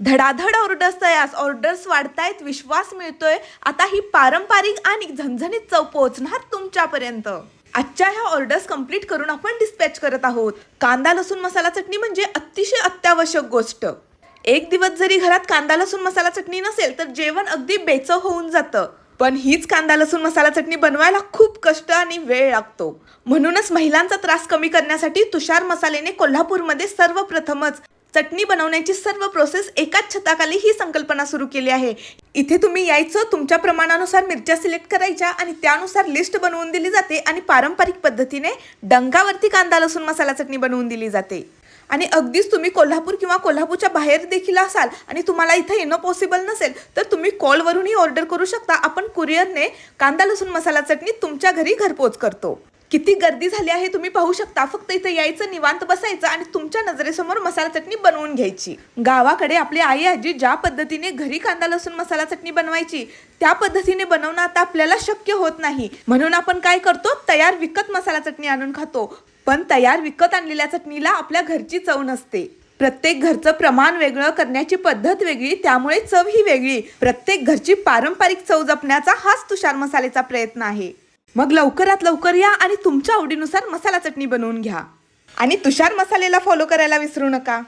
धडाधड orders तयार, orders वाढतायत, विश्वास मिळतोय. आता ही पारंपरिक आणि झणझणीत चव पोहोचणार तुमच्यापर्यंत. आजच्या ह्या ऑर्डर्स कंप्लीट करून आपण डिस्पॅच करत आहोत. कांदा लसूण मसाला चटणी म्हणजे अतिशय अत्यावश्यक गोष्ट. एक दिवस जरी घरात कांदा लसूण मसाला चटणी नसेल तर जेवण अगदी बेचव होऊन जातं. पण हीच कांदा लसूण मसाला चटणी बनवायला खूप कष्ट आणि वेळ लागतो. म्हणूनच महिलांचा त्रास कमी करण्यासाठी तुषार मसालेने कोल्हापूरमध्ये सर्वप्रथमच चटणी बनवण्याची सर्व प्रोसेस एकाच छताखाली ही संकल्पना सुरू केली आहे. इथे तुम्ही यायचं, तुमच्या प्रमाणानुसार मिरच्या सिलेक्ट करायच्या आणि त्यानुसार लिस्ट बनवून दिली जाते आणि पारंपरिक पद्धतीने डंगावरती कांदा लसूण मसाला चटणी बनवून दिली जाते. आणि अगदीच तुम्ही कोल्हापूर किंवा कोल्हापूरच्या बाहेर देखील असाल आणि तुम्हाला इथं येणं पॉसिबल नसेल तर तुम्ही कॉलवरूनही ऑर्डर करू शकता. आपण कुरिअरने कांदा लसूण मसाला चटणी तुमच्या घरी घरपोच करतो. किती गर्दी झाली आहे तुम्ही पाहू शकता. फक्त इथं यायचं, निवांत बसायचं आणि तुमच्या नजरेसमोर मसाला चटणी बनवून घ्यायची. गावाकडे आपली आई आजी ज्या पद्धतीने घरी कांदा लसूण मसाला चटणी बनवायची त्या पद्धतीने बनवणं आता आपल्याला शक्य होत नाही. म्हणून आपण काय करतो, तयार विकत मसाला चटणी आणून खातो. पण तयार विकत आणलेल्या चटणीला आपल्या घरची चव नसते. प्रत्येक घरचं प्रमाण वेगळं, करण्याची पद्धत वेगळी, त्यामुळे चव ही वेगळी. प्रत्येक घरची पारंपरिक चव जपण्याचा हाच तुषार मसालेचा प्रयत्न आहे. मग लवकरात लवकर या आणि तुमच्या आवडीनुसार मसाला चटणी बनवून घ्या. आणि तुषार मसालेला फॉलो करायला विसरू नका.